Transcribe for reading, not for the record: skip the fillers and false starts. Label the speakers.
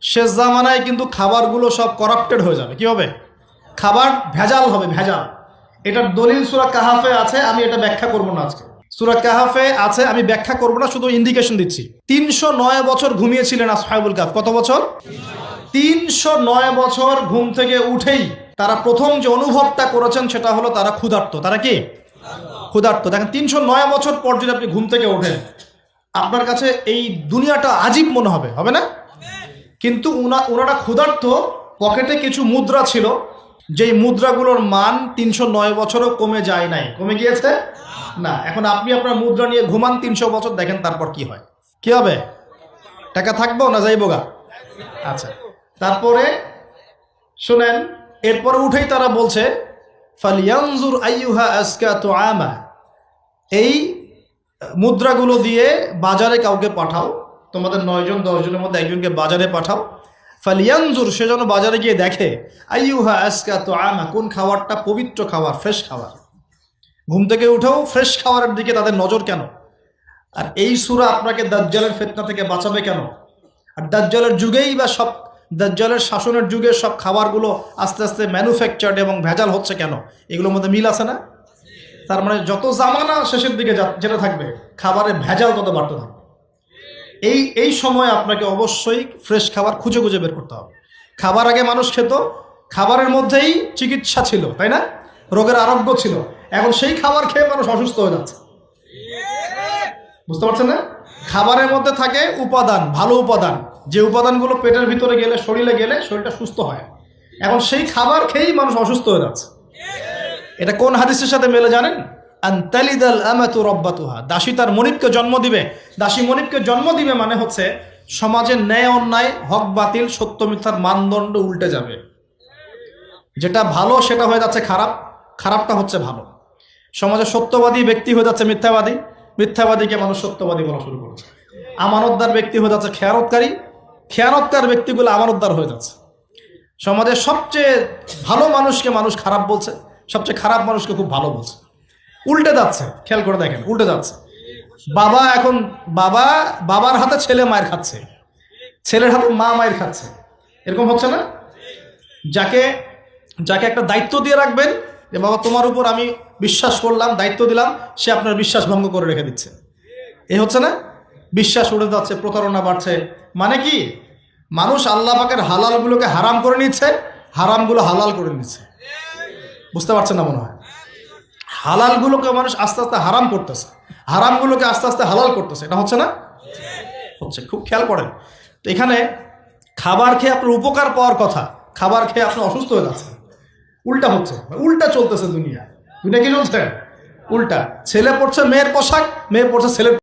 Speaker 1: শেষ জামানায় কিন্তু খাবারগুলো সব করাপ্টেড হয়ে যাবে। কি হবে? খাবার ভেজাল হবে, ভেজাল। এটার দলিল সূরা কাহাফে আছে, আমি এটা ব্যাখ্যা করব না আজকে। সূরা কাহাফে আছে, আমি ব্যাখ্যা করব না, শুধু ইন্ডিকেশন দিচ্ছি। 309 বছর ঘুমিয়েছিলেন আসহাবুল কাহফ। কত বছর? 309 বছর ঘুম থেকে উঠেই তারা প্রথম যে অনুভবটা করেছেন সেটা হলো তারা ক্ষুধার্ত। তারা কি? ক্ষুধার্ত। দেখেন 309 বছর পর যদি আপনি ঘুম থেকে ওঠেন, আপনার কাছে এই দুনিয়াটা আজীব মনে হবে, হবে না? কিন্তু ওনারা ক্ষুধার্ত, পকেটে কিছু মুদ্রা ছিল, যেই মুদ্রাগুলোর মান 309 বছরও কমে যায় নাই। কমে গিয়েছে না। এখন আপনি আপনার মুদ্রা নিয়ে ঘুমান 300 বছর, দেখেন তারপর কি হয়। কি হবে? টাকা থাকবো না যাইবো গা? আচ্ছা, তারপরে শুনেন, এরপরে উঠেই তারা বলছে ফালিয়ানজুর আইয়ুহা আজকা তুআমা, এই মুদ্রাগুলো দিয়ে বাজারে কাউকে পাঠাও, তোমাদের 9 জন 10 জনের মধ্যে একজনকে বাজারে পাঠাও। ফালিয়ানজুর, সে যেন বাজারে গিয়ে দেখে আইয়ুহা আজকা তুআমা, কোন খাবারটা পবিত্র খাবার, ফ্রেশ খাবার। ঘুম থেকে উঠেও ফ্রেশ খাবারের দিকে তাদের নজর কেন? আর এই সূরা আপনাকে দাজ্জালের ফিতনা থেকে বাঁচাবে কেন? আর দাজ্জালের যুগেই বা সব, দাজ্জালের শাসনের যুগে সব খাবারগুলো আস্তে আস্তে ম্যানুফ্যাকচার্ড এবং ভেজাল হচ্ছে কেন? এগুলোর মধ্যে মিল আছে না? তার মানে যত জামানা শেষের দিকে যেটা থাকবে, খাবারের ভেজাল তত বাড়তে থাকবে। এই সময় আপনাকে অবশ্যই ফ্রেশ খাবার খুঁজে খুঁজে বের করতে হবে। খাবার আগে মানুষ খেত, খাবারের মধ্যেই চিকিৎসা ছিল, তাই না? রোগের আরোগ্য ছিল। এখন সেই খাবার খেয়ে মানুষ অসুস্থ হয়ে যাচ্ছে। বুঝতে পারছেন না? খাবারের মধ্যে থাকে উপাদান, ভালো উপাদান, যে উপাদানগুলো পেটের ভিতরে গেলে, শরীরে গেলে শরীরটা সুস্থ হয়। এখন সেই খাবার খেয়েই মানুষ অসুস্থ হয়ে যাচ্ছে। এটা কোন হাদিসের সাথে মেলে জানেন? আনতালিদাল আমাতু রাব্বাতুহা, দাসী তার মনিবকে জন্ম দিবে। দাসী মনিবকে জন্ম দিবে মানে হচ্ছে সমাজের ন্যায় অন্যায়, হক বাতিল, সত্য মিথ্যার মানদণ্ড উল্টে যাবে। যেটা ভালো সেটা হয়ে যাচ্ছে খারাপ, খারাপটা হচ্ছে ভালো। সমাজে সত্যবাদী ব্যক্তি হয়ে যাচ্ছে মিথ্যাবাদী, মিথ্যাবাদীকে মানুষ সত্যবাদী বলা শুরু করেছে। আমানতদার ব্যক্তি হয়ে যাচ্ছে খেয়ানতকারী, খেয়ানতকার ব্যক্তিগুলো আমানতদার হয়ে যাচ্ছে। সমাজের সবচেয়ে ভালো মানুষকে মানুষ খারাপ বলছে, সবচেয়ে খারাপ মানুষকে খুব ভালো বলছে। উল্টে যাচ্ছে, খেয়াল করে দেখেন, উল্টে যাচ্ছে। বাবা এখন বাবার হাতে ছেলে মায়ের খাচ্ছে, ছেলের হাতে মা মায়ের খাচ্ছে। এরকম হচ্ছে না? যাকে একটা দায়িত্ব দিয়ে রাখবেন যে বাবা তোমার উপর আমি বিশ্বাস করলাম, দায়িত্ব দিলাম, সে আপনার বিশ্বাস ভঙ্গ করে রেখে দিচ্ছে। এই হচ্ছে না? বিশ্বাস উড়ে যাচ্ছে, প্রতারণা বাড়ছে। মানে কি? মানুষ আল্লাহ পাকের হালালগুলোকে হারাম করে নিচ্ছে, হারামগুলো হালাল করে নিচ্ছে। বুঝতে পারছেন না মনে হয়? হালালগুলোকে মানুষ আস্তে আস্তে হারাম করতেছে, হারামগুলোকে আস্তে আস্তে হালাল করতেছে। এটা হচ্ছে না? হচ্ছে। খুব খেয়াল করেন। তো এখানে খাবার খেয়ে আপনার উপকার পাওয়ার কথা, খাবার খেয়ে আপনি অসুস্থ হয়ে যাচ্ছেন। উল্টা হচ্ছে, উল্টা চলতেছে দুনিয়া। দুনিয়া কি চলছে? উল্টা। ছেলে পড়ছে মেয়ের পোশাক, মেয়ে পড়ছে ছেলের